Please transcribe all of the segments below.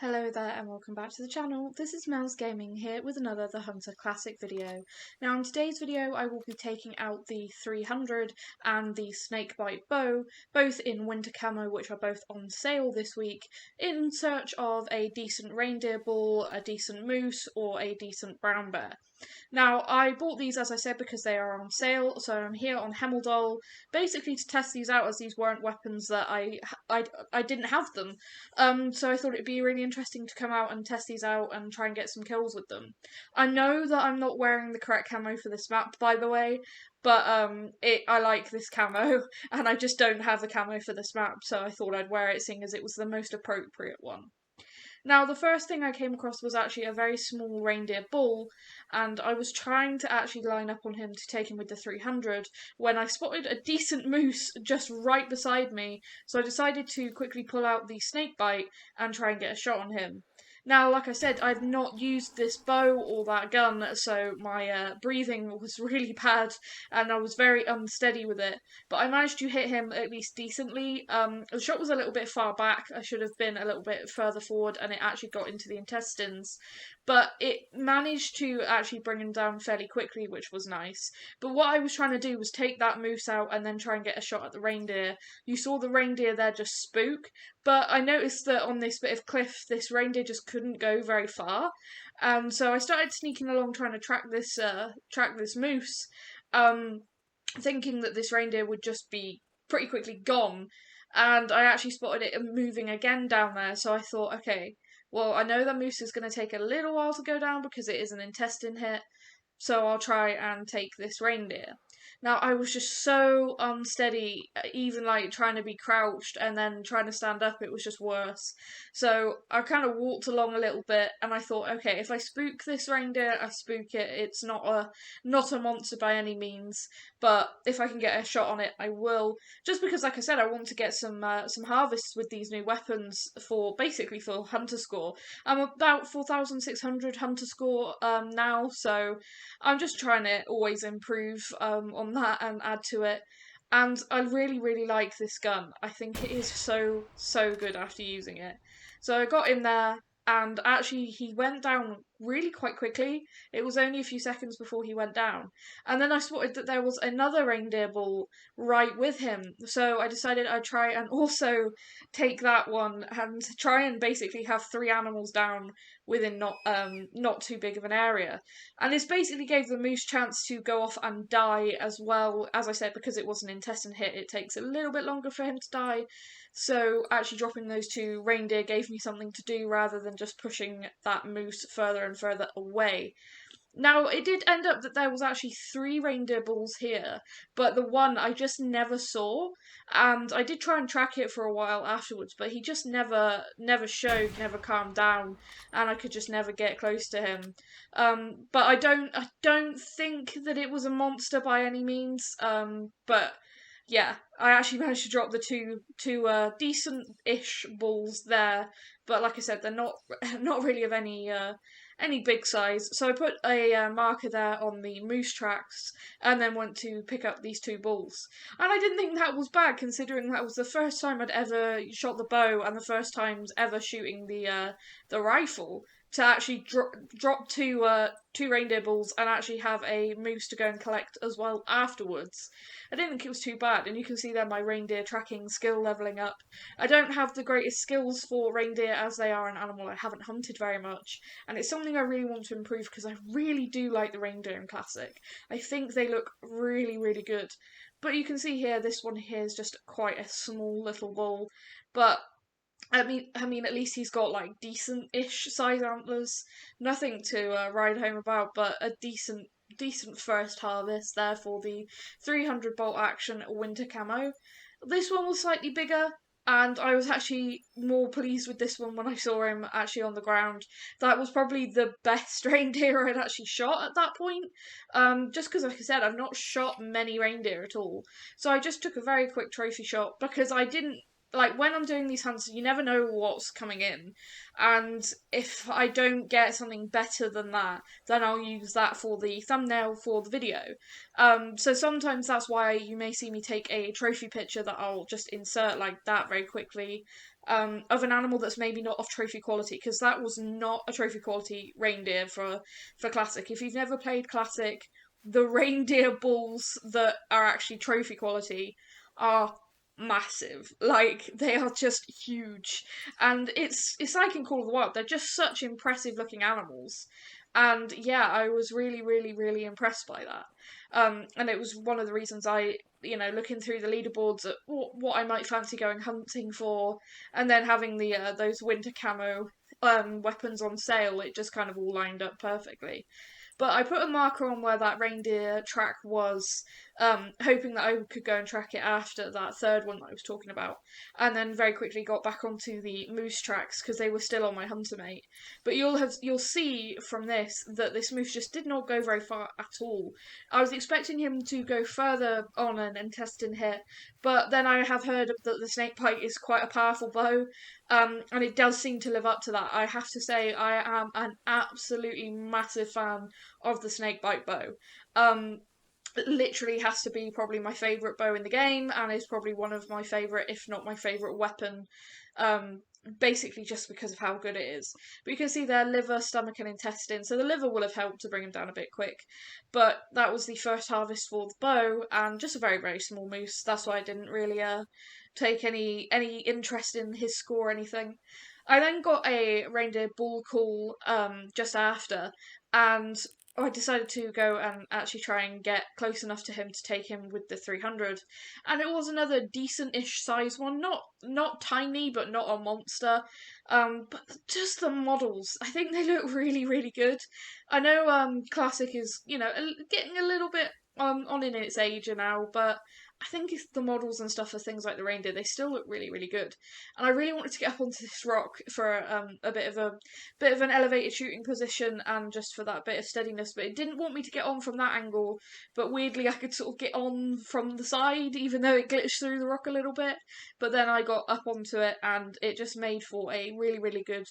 Hello there and welcome back to the channel. This is Mel's Gaming here with another The Hunter Classic video. Now in today's video I will be taking out the 300 and the Snakebite bow, both in winter camo, which are both on sale this week, in search of a decent reindeer bull, a decent moose, or a decent brown bear. Now, I bought these, as I said, because they are on sale, so I'm here on Hemmeldol, basically to test these out, as these weren't weapons that I didn't have them. So I thought it'd be really interesting to come out and test these out and try and get some kills with them. I know that I'm not wearing the correct camo for this map, by the way, but I like this camo, and I just don't have the camo for this map, so I thought I'd wear it, seeing as it was the most appropriate one. Now, the first thing I came across was actually a very small reindeer bull, and I was trying to actually line up on him to take him with the 300 when I spotted a decent moose just right beside me, so I decided to quickly pull out the Snakebite and try and get a shot on him. Now, like I said, I've not used this bow or that gun, so my breathing was really bad and I was very unsteady with it. But I managed to hit him at least decently. The shot was a little bit far back. I should have been a little bit further forward, and it actually got into the intestines. But it managed to actually bring him down fairly quickly, which was nice. But what I was trying to do was take that moose out and then try and get a shot at the reindeer. You saw the reindeer there just spook, but I noticed that on this bit of cliff, this reindeer just couldn't go very far, and so I started sneaking along trying to track this moose, thinking that this reindeer would just be pretty quickly gone. And I actually spotted it moving again down there, so I thought, okay, well, I know the moose is going to take a little while to go down because it is an intestine hit, so I'll try and take this reindeer. Now, I was just so unsteady, even like trying to be crouched and then trying to stand up, it was just worse. So I kind of walked along a little bit and I thought, okay, if I spook this reindeer, I spook it. It's not a monster by any means, but if I can get a shot on it, I will. Just because, like I said, I want to get some harvests with these new weapons for basically for hunter score. I'm about 4,600 hunter score now, so I'm just trying to always improve on that and add to it. And I really, really like this gun. I think it is so, so good after using it. So I got in there, and actually he went down really quite quickly. It was only a few seconds before he went down. And then I spotted that there was another reindeer bull right with him. So I decided I'd try and also take that one and try and basically have three animals down within not too big of an area. And this basically gave the moose chance to go off and die as well. As I said, because it was an intestine hit, it takes a little bit longer for him to die. So actually dropping those two reindeer gave me something to do rather than just pushing that moose further and further away. Now, it did end up that there was actually three reindeer bulls here, but the one I just never saw, and I did try and track it for a while afterwards, but he just never showed, never calmed down, and I could just never get close to him. But I don't think that it was a monster by any means. But yeah, I actually managed to drop the two decent-ish bulls there, but like I said, they're not not really of any big size. So I put a marker there on the moose tracks, and then went to pick up these two bulls. And I didn't think that was bad, considering that was the first time I'd ever shot the bow and the first times ever shooting the rifle. To actually drop two reindeer bulls and actually have a moose to go and collect as well afterwards. I didn't think it was too bad, and you can see there my reindeer tracking skill leveling up. I don't have the greatest skills for reindeer, as they are an animal I haven't hunted very much, and it's something I really want to improve because I really do like the reindeer in Classic. I think they look really, really good. But you can see here, this one here is just quite a small little bull, but I mean, at least he's got like decent-ish size antlers. Nothing to ride home about, but a decent first harvest there for the 300 bolt action winter camo. This one was slightly bigger, and I was actually more pleased with this one when I saw him actually on the ground. That was probably the best reindeer I'd actually shot at that point. Just because, like I said, I've not shot many reindeer at all. So I just took a very quick trophy shot because I didn't like when I'm doing these hunts, you never know what's coming in, and if I don't get something better than that, then I'll use that for the thumbnail for the video. So sometimes that's why you may see me take a trophy picture that I'll just insert like that very quickly, of an animal that's maybe not of trophy quality, because that was not a trophy quality reindeer for Classic. If you've never played Classic, the reindeer bulls that are actually trophy quality are massive. Like, they are just huge. And it's like in Call of the Wild, they're just such impressive looking animals. And yeah, I was really, really, really impressed by that. And it was one of the reasons I, looking through the leaderboards at what I might fancy going hunting for, and then having the those winter camo weapons on sale, it just kind of all lined up perfectly. But I put a marker on where that reindeer track was, hoping that I could go and track it after that third one that I was talking about, and then very quickly got back onto the moose tracks because they were still on my hunter mate. But you'll see from this that this moose just did not go very far at all. I was expecting him to go further on and test and hit, but then I have heard that the snakebite is quite a powerful bow, and it does seem to live up to that. I have to say, I am an absolutely massive fan of the snakebite bow. It literally has to be probably my favourite bow in the game, and is probably one of my favourite, if not my favourite weapon. Um, Basically just because of how good it is. But you can see their liver, stomach, and intestine. So the liver will have helped to bring him down a bit quick. But that was the first harvest for the bow, and just a very, very small moose. That's why I didn't really take any interest in his score or anything. I then got a reindeer bull call just after, and I decided to go and actually try and get close enough to him to take him with the 300, and it was another decent-ish size one, not tiny but not a monster. But just the models, I think they look really really good. I know Classic is getting a little bit on in its age now, but I think if the models and stuff for things like the reindeer, they still look really, really good. And I really wanted to get up onto this rock for a bit of an elevated shooting position and just for that bit of steadiness. But it didn't want me to get on from that angle. But weirdly, I could sort of get on from the side, even though it glitched through the rock a little bit. But then I got up onto it, and it just made for a really, really good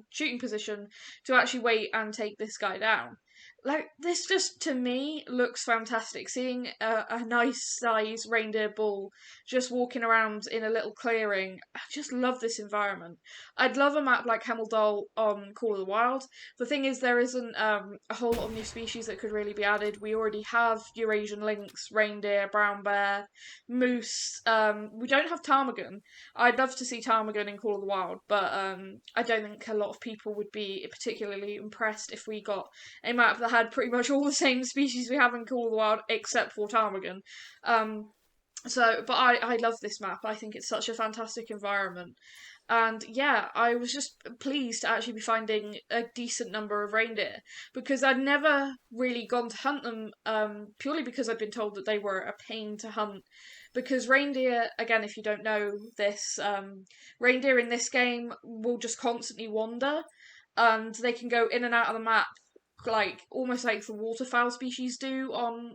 shooting position to actually wait and take this guy down. Like, this just to me looks fantastic. Seeing a nice size reindeer bull just walking around in a little clearing, I just love this environment. I'd love a map like Hemeldal on Call of the Wild. The thing is, there isn't a whole lot of new species that could really be added. We already have Eurasian lynx, reindeer, brown bear, moose. We don't have ptarmigan. I'd love to see ptarmigan in Call of the Wild, but I don't think a lot of people would be particularly impressed if we got a map that had pretty much all the same species we have in Call of the Wild except for ptarmigan. But I love this map. I think it's such a fantastic environment. And yeah, I was just pleased to actually be finding a decent number of reindeer because I'd never really gone to hunt them purely because I'd been told that they were a pain to hunt. Because reindeer, again, if you don't know this, reindeer in this game will just constantly wander and they can go in and out of the map like almost like the waterfowl species do on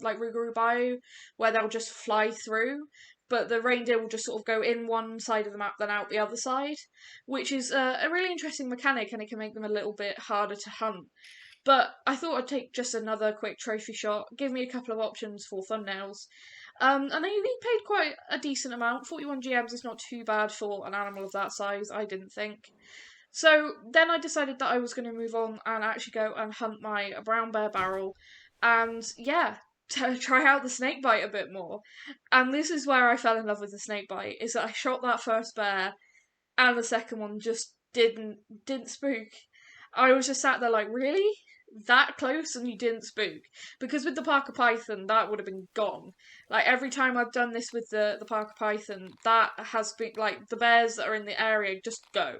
like Rougarou Bayou, where they'll just fly through. But the reindeer will just sort of go in one side of the map, then out the other side, which is a really interesting mechanic, and it can make them a little bit harder to hunt. But I thought I'd take just another quick trophy shot, give me a couple of options for thumbnails. And they paid quite a decent amount. 41 GMs is not too bad for an animal of that size, I didn't think. So then I decided that I was going to move on and actually go and hunt my brown bear barrel, and yeah, to try out the snakebite a bit more. And this is where I fell in love with the snakebite. Is that I shot that first bear, and the second one just didn't spook. I was just sat there like, really? That close and you didn't spook? Because with the Parker Python, that would have been gone. Like, every time I've done this with the Parker Python, that has been, like, the bears that are in the area just go.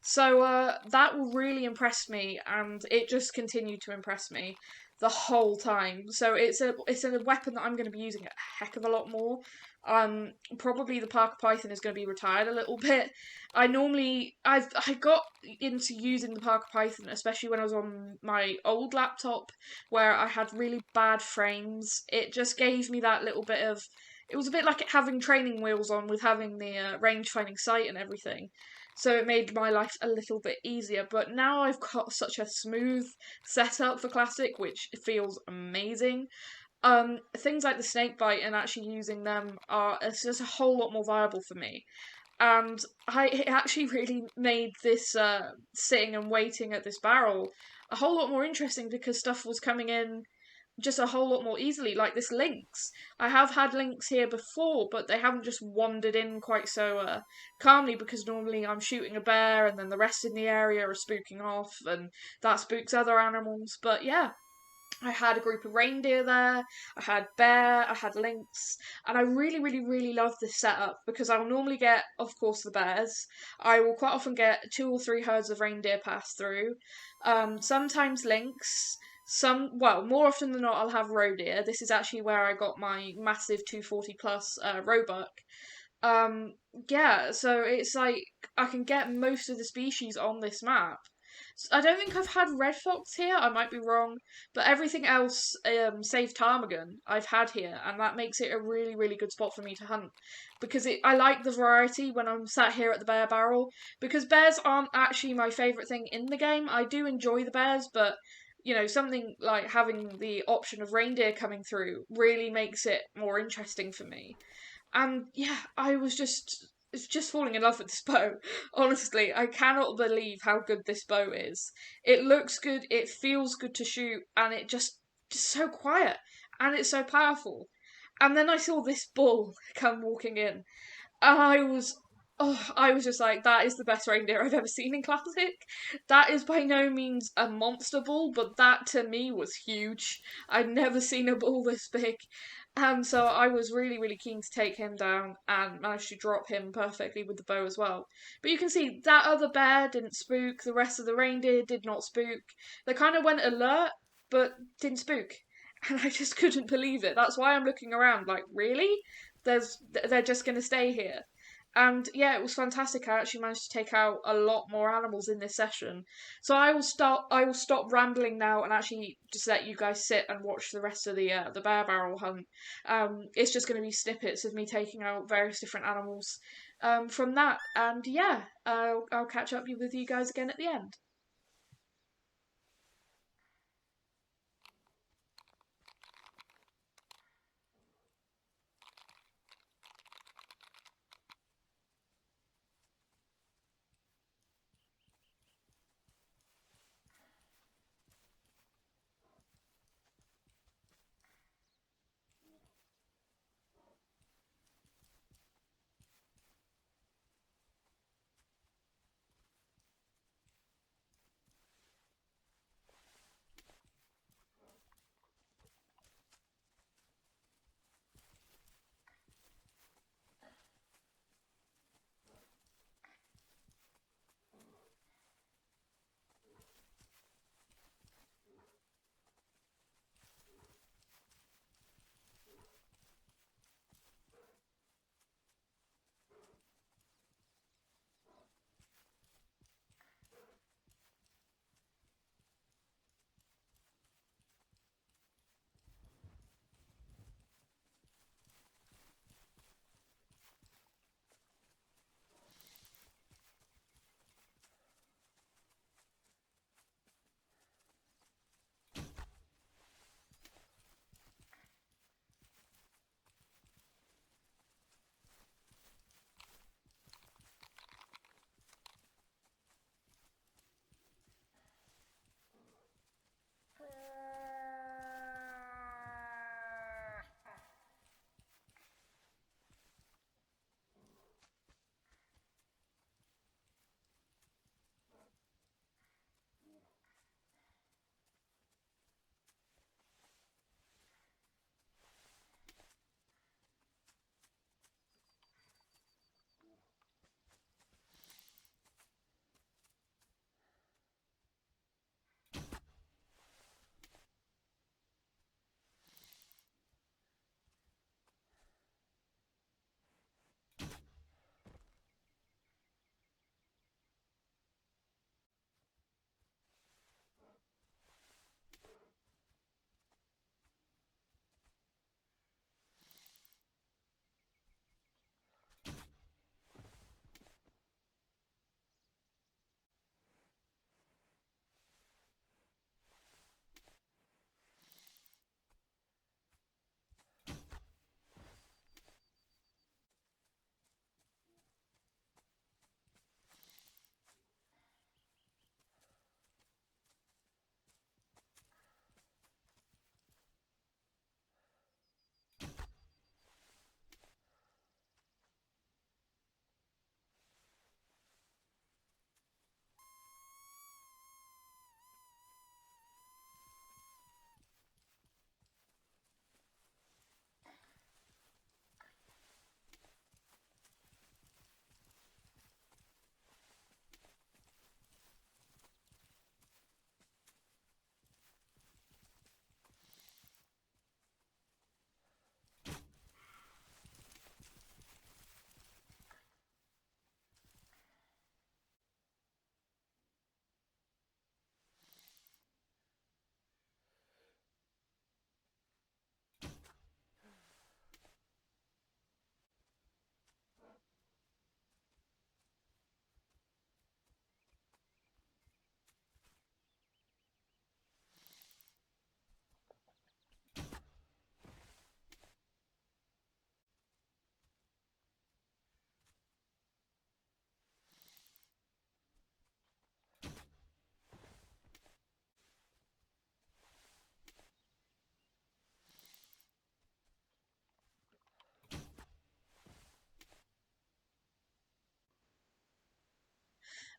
So, that really impressed me, and it just continued to impress me the whole time. So it's a weapon that I'm going to be using a heck of a lot more. Probably the Parker Python is going to be retired a little bit. I got into using the Parker Python, especially when I was on my old laptop where I had really bad frames. It just gave me that little bit of. It was a bit like having training wheels on with having the range finding sight and everything. So it made my life a little bit easier. But now I've got such a smooth setup for Classic, which feels amazing. Things like the snakebite and actually using them are it's just a whole lot more viable for me. and it actually really made this sitting and waiting at this barrel a whole lot more interesting because stuff was coming in just a whole lot more easily. Like this lynx, I have had lynx here before, but they haven't just wandered in quite so calmly, because normally I'm shooting a bear and then the rest in the area are spooking off, and that spooks other animals. But yeah, I had a group of reindeer there, I had bear, I had lynx, and I really, really, really love this setup because I'll normally get, of course, the bears. I will quite often get 2 or 3 herds of reindeer pass through. Sometimes lynx. Well, more often than not, I'll have roe deer. This is actually where I got my massive 240 plus roebuck. Um, yeah, so it's like I can get most of the species on this map. I don't think I've had red fox here. I might be wrong, but everything else, save ptarmigan, I've had here, and that makes it a really, really good spot for me to hunt because I like the variety when I'm sat here at the bear barrel. Because bears aren't actually my favorite thing in the game. I do enjoy the bears, but something like having the option of reindeer coming through really makes it more interesting for me. And yeah, I was just falling in love with this bow. Honestly, I cannot believe how good this bow is. It looks good, it feels good to shoot, and it just so quiet and it's so powerful. And then I saw this bull come walking in, and I was just like, that is the best reindeer I've ever seen in Classic. That is by no means a monster bull, but that to me was huge. I'd never seen a bull this big. And so I was really, really keen to take him down and managed to drop him perfectly with the bow as well. But you can see that other bear didn't spook, the rest of the reindeer did not spook. They kind of went alert, but didn't spook. And I just couldn't believe it. That's why I'm looking around like, really? They're just going to stay here. And yeah, it was fantastic. I actually managed to take out a lot more animals in this session. So I will stop rambling now and actually just let you guys sit and watch the rest of the bear barrel hunt. It's just going to be snippets of me taking out various different animals from that. And yeah, I'll catch up with you guys again at the end.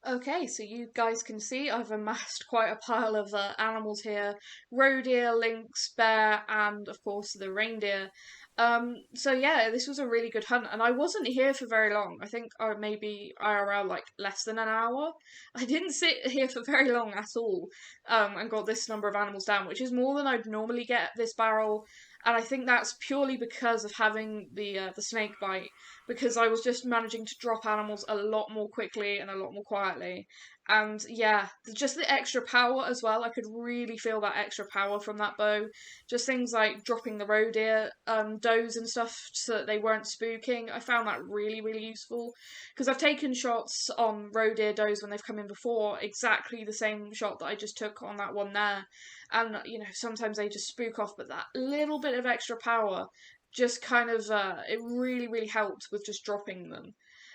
Okay, so you guys can see I've amassed quite a pile of animals here. Roe lynx, bear, and of course the reindeer. So yeah, this was a really good hunt, and I wasn't here for very long. I think maybe IRL like less than an hour. I didn't sit here for very long at all, and got this number of animals down, which is more than I'd normally get at this barrel. And I think that's purely because of having the snake bite, because I was just managing to drop animals a lot more quickly and a lot more quietly. And yeah, just the extra power as well. I could really feel that extra power from that bow. Just things like dropping the roe deer does and stuff so that they weren't spooking. I found that really, really useful because I've taken shots on roe deer does when they've come in before, exactly the same shot that I just took on that one there. And sometimes they just spook off, but that little bit of extra power just kind of it really, really helped with just dropping them,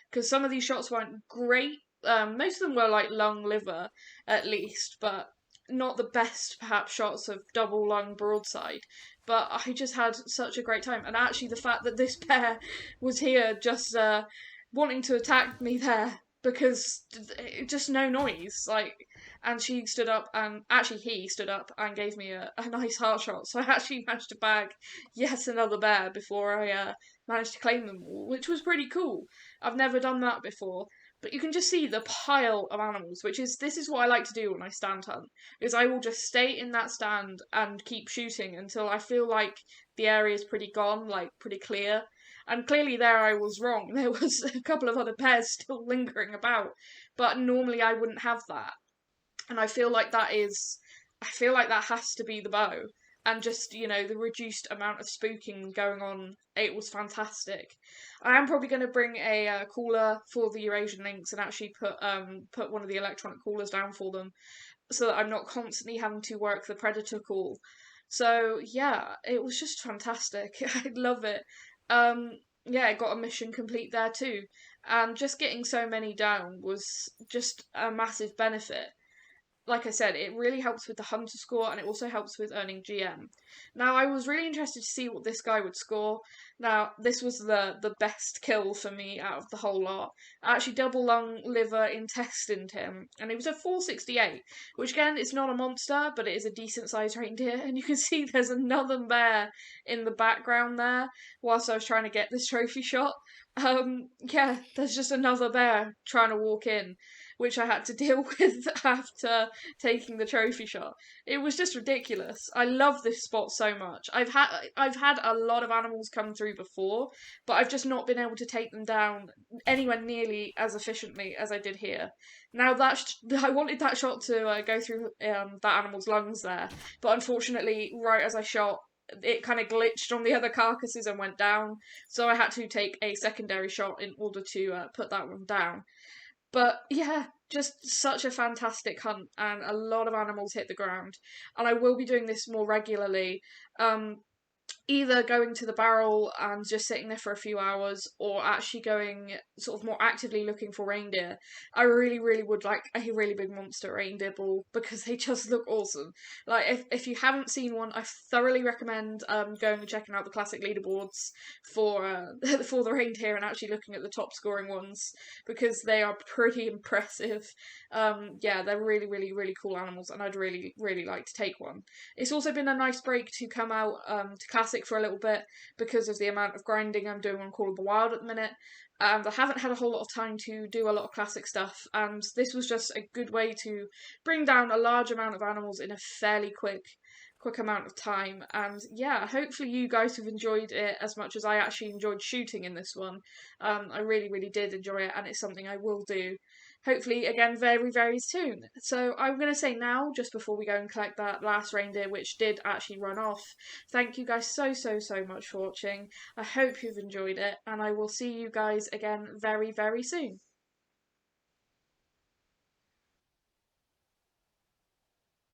because some of these shots weren't great. Most of them were like lung liver at least, but not the best perhaps shots of double lung broadside. But I just had such a great time, and actually the fact that this pair was here just wanting to attack me there because just no noise, like, and she stood up, and actually he stood up and gave me a nice heart shot, so I actually managed to bag yet another bear before I managed to claim them all, which was pretty cool. I've never done that before. But you can just see the pile of animals, which is this is what I like to do when I stand hunt, is I will just stay in that stand and keep shooting until I feel like the area is pretty gone, like pretty clear. And clearly there I was wrong. There was a couple of other bears still lingering about, but normally I wouldn't have that. And I feel like that has to be the bow. And just, the reduced amount of spooking going on, it was fantastic. I am probably going to bring a cooler for the Eurasian lynx and actually put one of the electronic coolers down for them, so that I'm not constantly having to work the predator call. So yeah, it was just fantastic. I love it. Um, yeah, I got a mission complete there too, and just getting so many down was just a massive benefit. Like I said, it really helps with the hunter score, and it also helps with earning GM. Now, I was really interested to see what this guy would score. Now, this was the best kill for me out of the whole lot. I actually double lung liver intestined him, and it was a 468, which again, it's not a monster, but it is a decent sized reindeer. And you can see there's another bear in the background there whilst I was trying to get this trophy shot. Yeah, there's just another bear trying to walk in, which I had to deal with after taking the trophy shot. It was just ridiculous. I love this spot so much. I've had a lot of animals come through before, but I've just not been able to take them down anywhere nearly as efficiently as I did here. Now I wanted that shot to go through that animal's lungs there, but unfortunately, right as I shot, it kind of glitched on the other carcasses and went down, so I had to take a secondary shot in order to put that one down. But yeah, just such a fantastic hunt, and a lot of animals hit the ground. And I will be doing this more regularly. Um, Either going to the barrel and just sitting there for a few hours, or actually going sort of more actively looking for reindeer. I really, really would like a really big monster reindeer ball because they just look awesome. Like, if you haven't seen one, I thoroughly recommend going and checking out the classic leaderboards for for the reindeer and actually looking at the top scoring ones, because they are pretty impressive. Yeah, they're really, really, really cool animals, and I'd really, really like to take one. It's also been a nice break to come out to Classic for a little bit because of the amount of grinding I'm doing on Call of the Wild at the minute. And I haven't had a whole lot of time to do a lot of Classic stuff, and this was just a good way to bring down a large amount of animals in a fairly quick amount of time. And yeah, hopefully you guys have enjoyed it as much as I actually enjoyed shooting in this one. I really, really did enjoy it, and it's something I will do hopefully again very, very soon. So I'm going to say now, just before we go and collect that last reindeer, which did actually run off, thank you guys so, so, so much for watching. I hope you've enjoyed it, and I will see you guys again very, very soon.